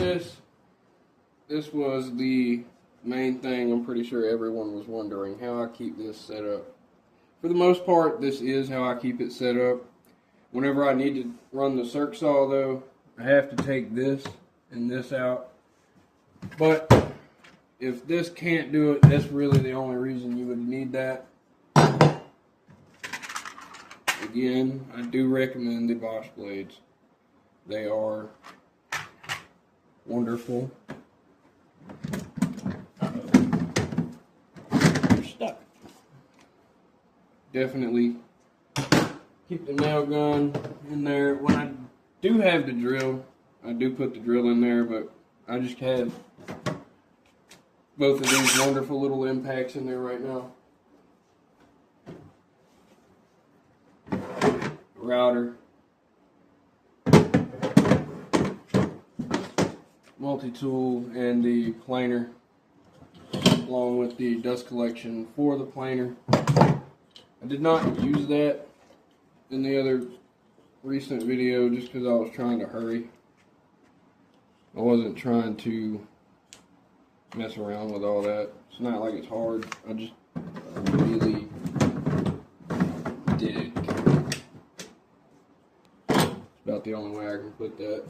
this was the main thing. I'm pretty sure everyone was wondering how I keep this set up. For the most part, this is how I keep it set up. Whenever I need to run the circ saw, though, I have to take this and this out. But if this can't do it, that's really the only reason you would need that. Again, I do recommend the Bosch blades. They are wonderful. You're stuck. Definitely keep the nail gun in there. When I do have the drill, I do put the drill in there, but I just have both of these wonderful little impacts in there right now. Router, multi-tool, and the planer, along with the dust collection for the planer. I did not use that in the other recent video just because I was trying to hurry. I wasn't trying to mess around with all that. It's not like it's hard. I just really did it. It's about the only way I can put that.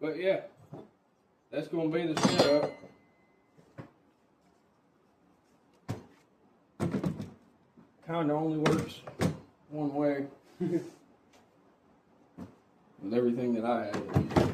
But yeah, that's going to be the setup. Kind of only works one way with everything that I have.